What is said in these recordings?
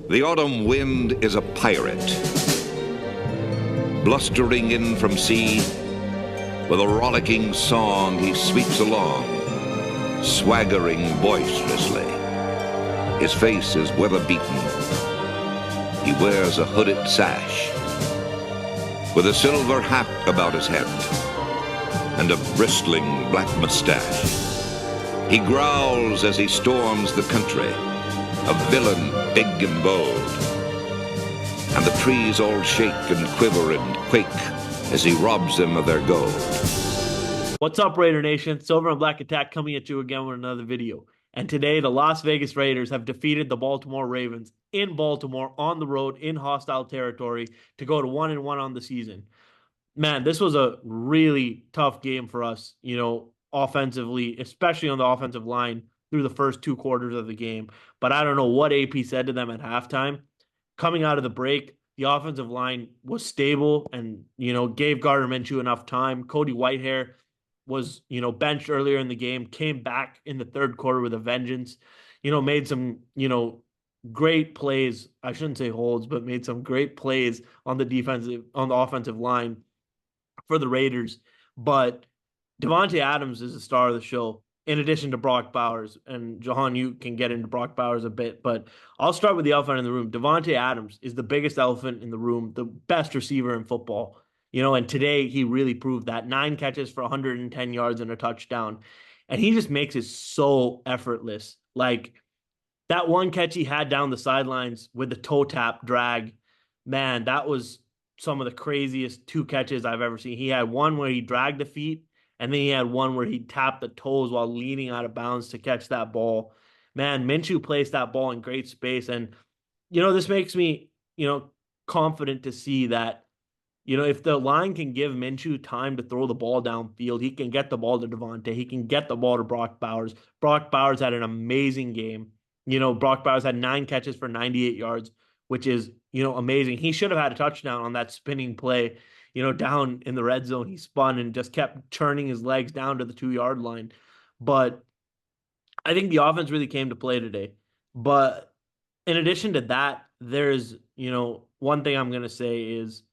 The autumn wind is a pirate, blustering in from sea. With a rollicking song he sweeps along, swaggering boisterously. His face is weather-beaten. He wears a hooded sash, with a silver hat about his head, and a bristling black mustache. He growls as he storms the country, a villain big and bold. And the trees all shake and quiver and quake as he robs them of their gold. What's up, Raider Nation? Silver and Black Attack coming at you again with another video. And today, the Las Vegas Raiders have defeated the Baltimore Ravens in Baltimore on the road in hostile territory to go to 1-1 on the season. Man, this was a really tough game for us, offensively, especially on the offensive line through the first two quarters of the game. But I don't know what AP said to them at halftime. Coming out of the break, the offensive line was stable and, gave Gardner Minshew enough time. Cody Whitehair was, benched earlier in the game, came back in the third quarter with a vengeance, made some, great plays. I shouldn't say holds, but made some great plays on on the offensive line for the Raiders. But Devontae Adams is the star of the show, in addition to Brock Bowers. And Jahan, you can get into Brock Bowers a bit, but I'll start with the elephant in the room. Devontae Adams is the biggest elephant in the room, the best receiver in football. And today he really proved that. 9 catches for 110 yards and a touchdown. And he just makes it so effortless. Like that one catch he had down the sidelines with the toe tap drag, man, that was some of the craziest 2 catches I've ever seen. He had one where he dragged the feet, and then he had one where he tapped the toes while leaning out of bounds to catch that ball. Man, Minshew placed that ball in great space. And, this makes me, confident to see that, if the line can give Minshew time to throw the ball downfield, he can get the ball to Devontae. He can get the ball to Brock Bowers. Brock Bowers had an amazing game. Brock Bowers had 9 catches for 98 yards, which is, amazing. He should have had a touchdown on that spinning play, down in the red zone. He spun and just kept turning his legs down to the 2 yard line. But I think the offense really came to play today. But in addition to that, there's, one thing I'm going to say is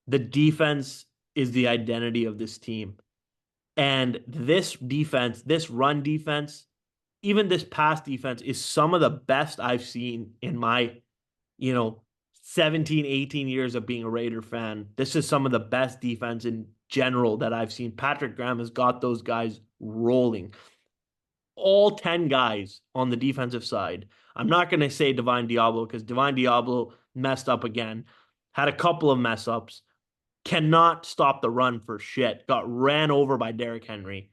the defense is the identity of this team. And this defense, this run defense, even this pass defense is some of the best I've seen in my, you know, 17, 18 years of being a Raider fan. This is some of the best defense in general that I've seen. Patrick Graham has got those guys rolling. All 10 guys on the defensive side. I'm not going to say Divine Diablo because Divine Diablo messed up again, had a couple of mess ups, cannot stop the run for shit, got ran over by Derrick Henry.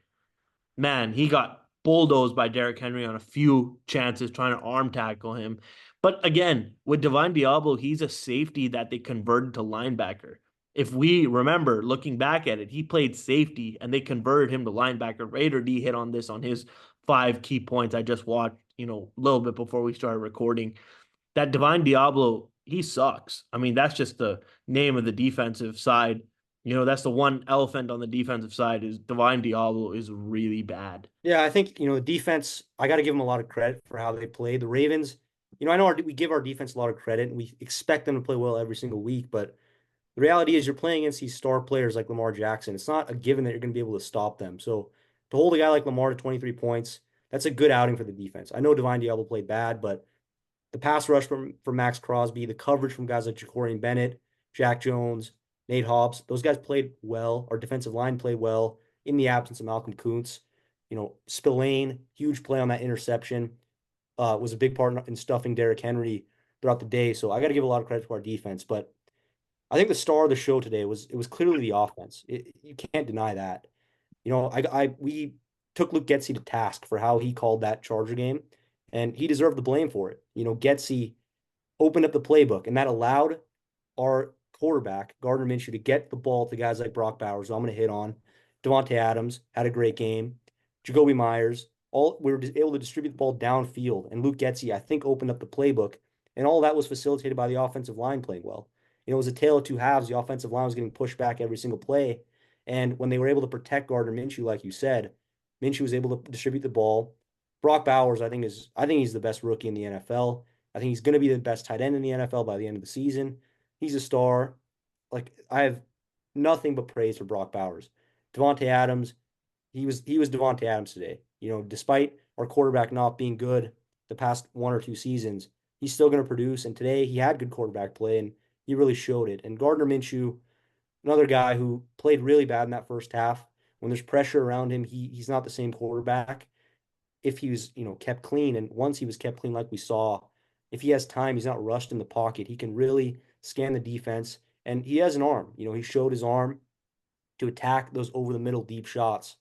Man, he got bulldozed by Derrick Henry on a few chances trying to arm tackle him. But again, with Divine Diablo, he's a safety that they converted to linebacker. If we remember looking back at it, he played safety and they converted him to linebacker. Raider D hit on this on his 5 key points I just watched, a little bit before we started recording. That Divine Diablo, he sucks. I mean, that's just the name of the defensive side. That's the one elephant on the defensive side is Divine Diablo is really bad. Yeah, I think, defense, I got to give them a lot of credit for how they played. The Ravens, I know we give our defense a lot of credit and we expect them to play well every single week, but the reality is you're playing against these star players like Lamar Jackson. It's not a given that you're going to be able to stop them. So to hold a guy like Lamar to 23 points, that's a good outing for the defense. I know Divine Diablo played bad, but the pass rush from Max Crosby, the coverage from guys like Jacorian Bennett, Jack Jones, Nate Hobbs, those guys played well. Our defensive line played well in the absence of Malcolm Kuntz. Spillane, huge play on that interception, was a big part in stuffing Derrick Henry throughout the day. So I got to give a lot of credit to our defense. But I think the star of the show today was clearly the offense. You can't deny that. We took Luke Getsy to task for how he called that Charger game, and he deserved the blame for it. Getsy opened up the playbook, and that allowed our quarterback, Gardner Minshew, to get the ball to guys like Brock Bowers, who I'm going to hit on. Devontae Adams had a great game. Jacoby Myers, we were able to distribute the ball downfield, and Luke Getsy, I think, opened up the playbook, and all that was facilitated by the offensive line playing well. It was a tale of two halves. The offensive line was getting pushed back every single play, and when they were able to protect Gardner Minshew, like you said, Minshew was able to distribute the ball. Brock Bowers, I think he's the best rookie in the NFL. I think he's going to be the best tight end in the NFL by the end of the season. He's a star. Like I have nothing but praise for Brock Bowers. Devontae Adams, he was Devontae Adams today. Despite our quarterback not being good the past 1 or 2 seasons, he's still going to produce. And today he had good quarterback play, and he really showed it. And Gardner Minshew, another guy who played really bad in that first half. When there's pressure around him, he's not the same quarterback. If he was, kept clean, and once he was kept clean, like we saw, if he has time, he's not rushed in the pocket. He can really scan the defense, and he has an arm. He showed his arm to attack those over the middle deep shots.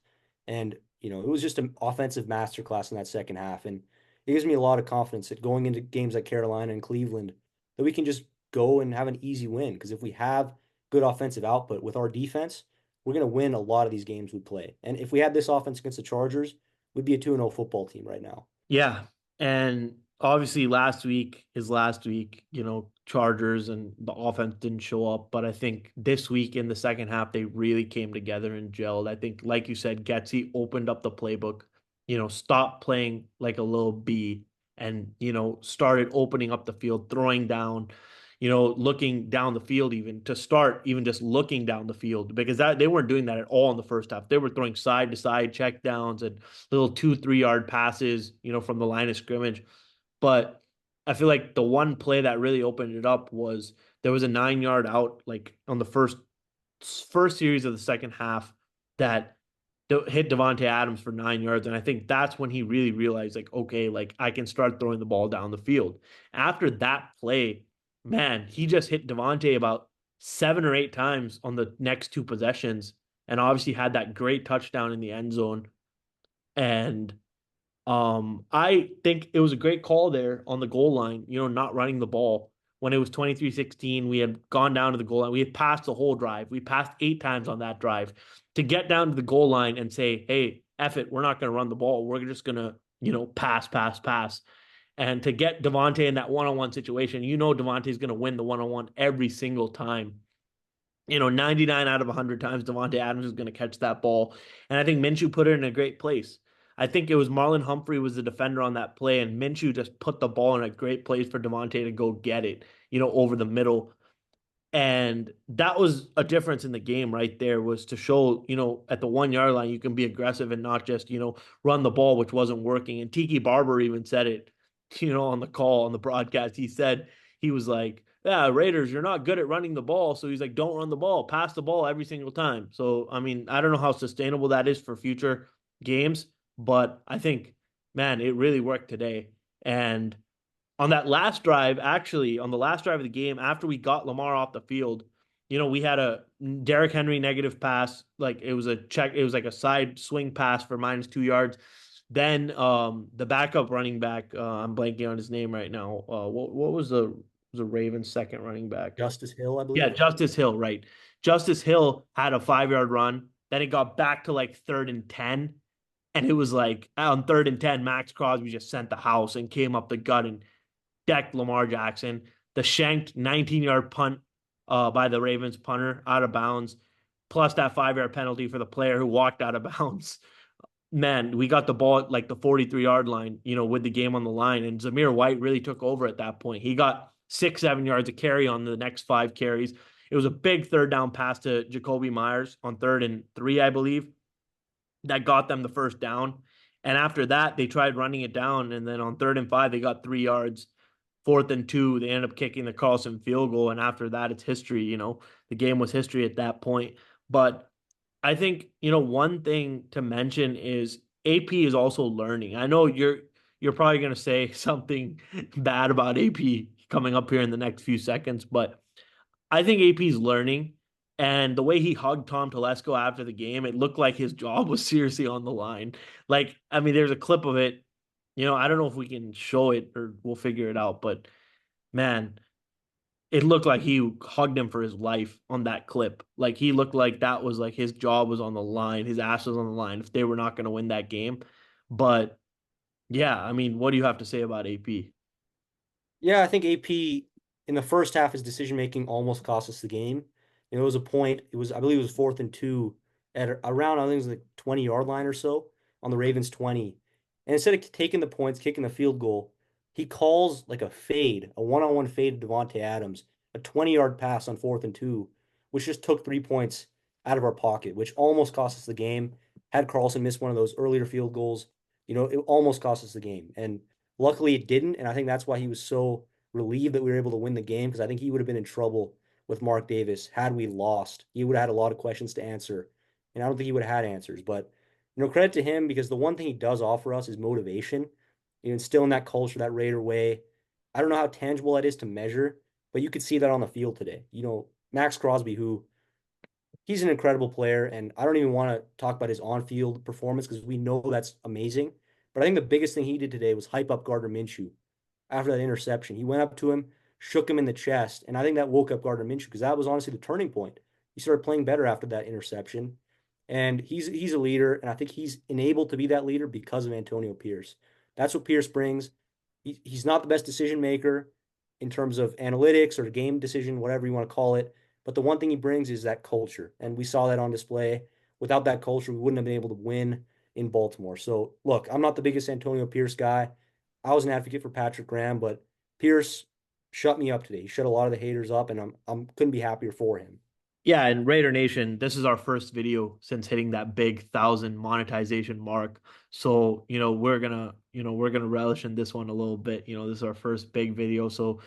And, it was just an offensive masterclass in that second half. And it gives me a lot of confidence that going into games like Carolina and Cleveland, that we can just go and have an easy win. Because if we have good offensive output with our defense, we're going to win a lot of these games we play. And if we had this offense against the Chargers, we'd be a 2-0 football team right now. Yeah. And obviously last week is last week, Chargers and the offense didn't show up. But I think this week in the second half, they really came together and gelled. I think, like you said, Getsy opened up the playbook, stopped playing like a little bee and, started opening up the field, throwing down, looking down the field even to start, even just looking down the field because they weren't doing that at all in the first half. They were throwing side to side check downs and little 2, 3 yard passes, from the line of scrimmage. But I feel like the one play that really opened it up was there was a 9 yard out like on the first series of the second half that hit Devontae Adams for 9 yards. And I think that's when he really realized, like, okay, like I can start throwing the ball down the field. After that play, man, he just hit Devontae about 7 or 8 times on the next two possessions and obviously had that great touchdown in the end zone. And I think it was a great call there on the goal line, not running the ball. When it was 23-16, we had gone down to the goal line. We had passed the whole drive. We passed 8 times on that drive. To get down to the goal line and say, hey, F it, we're not going to run the ball. We're just going to, pass, pass, pass. And to get Devontae in that one-on-one situation, Devontae's going to win the one-on-one every single time. 99 out of 100 times Devontae Adams is going to catch that ball. And I think Minshew put it in a great place. I think it was Marlon Humphrey was the defender on that play, and Minshew just put the ball in a great place for Devontae to go get it, over the middle. And that was a difference in the game right there was to show, at the 1 yard line, you can be aggressive and not just, run the ball, which wasn't working. And Tiki Barber even said it, on the call, on the broadcast. He said, he was like, yeah, Raiders, you're not good at running the ball. So he's like, don't run the ball, pass the ball every single time. So, I mean, I don't know how sustainable that is for future games, but I think, man, it really worked today. And on that last drive, actually, on the last drive of the game, after we got Lamar off the field, we had a Derrick Henry negative pass. Like it was like a side swing pass for -2 yards. Then the backup running back, I'm blanking on his name right now. What was the Ravens second running back? Justice Hill, I Yeah, believe. Justice Hill, right. Justice Hill had a 5 yard run. Then it got back to like 3rd and 10. And it was like on 3rd and 10, Max Crosby just sent the house and came up the gut and decked Lamar Jackson. The shanked 19-yard punt by the Ravens punter out of bounds, plus that 5 yard penalty for the player who walked out of bounds. Man, we got the ball at like the 43-yard line, with the game on the line. And Zamir White really took over at that point. He got 6, 7 yards of carry on the next 5 carries. It was a big third down pass to Jacoby Myers on 3rd and 3, I believe, that got them the first down. And after that, they tried running it down. And then on 3rd and 5, they got 3 yards. 4th and 2, they ended up kicking the Carlson field goal. And after that, it's history. The game was history at that point. But I think, one thing to mention is AP is also learning. I know you're probably going to say something bad about AP coming up here in the next few seconds, but I think AP's learning. And the way he hugged Tom Telesco after the game, it looked like his job was seriously on the line. Like, I mean, there's a clip of it. I don't know if we can show it or we'll figure it out, but man, it looked like he hugged him for his life on that clip. Like he looked like that was like his job was on the line, his ass was on the line if they were not going to win that game. But yeah, I mean, what do you have to say about AP? Yeah, I think AP in the first half, his decision making almost cost us the game. It was a point. I believe it was 4th and 2 at around, I think it was the 20-yard line or so on the Ravens 20. And instead of taking the points, kicking the field goal, He calls like a fade, a one-on-one fade to Devontae Adams, a 20-yard pass on 4th and 2, which just took 3 points out of our pocket, which almost cost us the game. Had Carlson missed one of those earlier field goals, it almost cost us the game. And luckily it didn't. And I think that's why he was so relieved that we were able to win the game, because I think he would have been in trouble with Mark Davis had we lost. He would have had a lot of questions to answer. And I don't think he would have had answers. But, credit to him, because the one thing he does offer us is motivation, instilling that culture, that Raider way. I don't know how tangible that is to measure, but you could see that on the field today. Max Crosby, who he's an incredible player, and I don't even want to talk about his on-field performance because we know that's amazing. But I think the biggest thing he did today was hype up Gardner Minshew after that interception. He went up to him, shook him in the chest, and I think that woke up Gardner Minshew because that was honestly the turning point. He started playing better after that interception, and he's a leader, and I think he's enabled to be that leader because of Antonio Pierce. That's what Pierce brings. He's not the best decision maker in terms of analytics or game decision, whatever you want to call it. But the one thing he brings is that culture. And we saw that on display. Without that culture, we wouldn't have been able to win in Baltimore. So, look, I'm not the biggest Antonio Pierce guy. I was an advocate for Patrick Graham, but Pierce shut me up today. He shut a lot of the haters up, and I'm couldn't be happier for him. Yeah, and Raider Nation, this is our first video since hitting that big 1,000 monetization mark. So, we're gonna relish in this one a little bit. This is our first big video. So,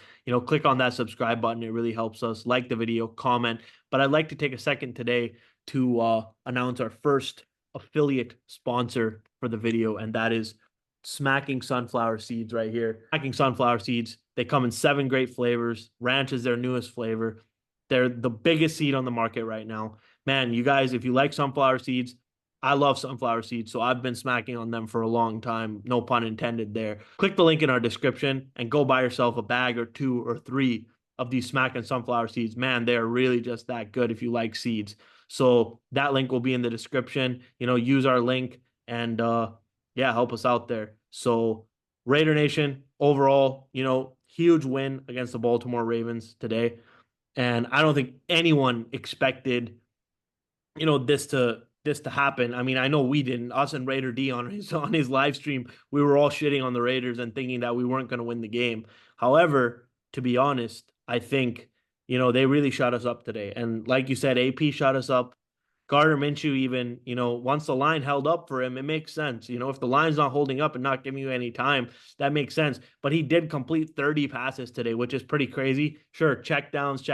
click on that subscribe button. It really helps us. Like the video, comment. But I'd like to take a second today to announce our first affiliate sponsor for the video, and that is Smacking Sunflower Seeds right here. Smacking Sunflower Seeds, they come in 7 great flavors. Ranch is their newest flavor. They're the biggest seed on the market right now. Man, you guys, if you like sunflower seeds, I love sunflower seeds, so I've been smacking on them for a long time. No pun intended there. Click the link in our description and go buy yourself a bag or 2 or 3 of these smacking sunflower seeds. Man, they're really just that good if you like seeds. So that link will be in the description. Use our link and yeah, help us out there. So Raider Nation, overall, huge win against the Baltimore Ravens today. And I don't think anyone expected, this to happen. I mean, I know we didn't. Us and Raider D on his live stream, we were all shitting on the Raiders and thinking that we weren't going to win the game. However, to be honest, I think, they really shut us up today. And like you said, AP shut us up. Gardner Minshew, even, once the line held up for him, it makes sense. If the line's not holding up and not giving you any time, that makes sense. But he did complete 30 passes today, which is pretty crazy. Sure, check downs.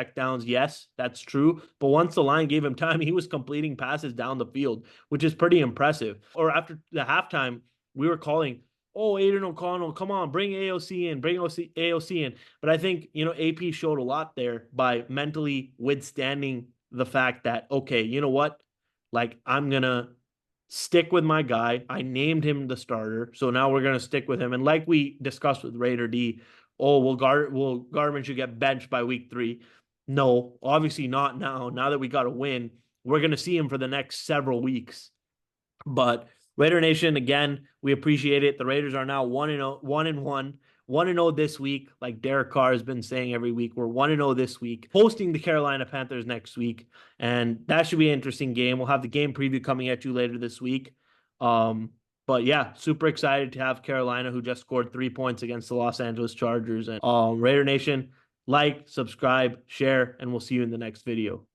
Yes, that's true. But once the line gave him time, he was completing passes down the field, which is pretty impressive. Or after the halftime, we were calling, oh, Aiden O'Connell, come on, bring AOC in, bring AOC in. But I think, AP showed a lot there by mentally withstanding the fact that, okay, you know what? Like, I'm going to stick with my guy. I named him the starter. So now we're going to stick with him. And like we discussed with Raider D, oh, Garmin should get benched by week 3. No, obviously not now. Now that we got a win, we're going to see him for the next several weeks. But Raider Nation, again, we appreciate it. The Raiders are now 1-1, 1-0 this week. Like Derek Carr has been saying every week, we're 1-0 this week, hosting the Carolina Panthers next week. And that should be an interesting game. We'll have the game preview coming at you later this week. But yeah, super excited to have Carolina, who just scored 3 points against the Los Angeles Chargers. And Raider Nation, like, subscribe, share, and we'll see you in the next video.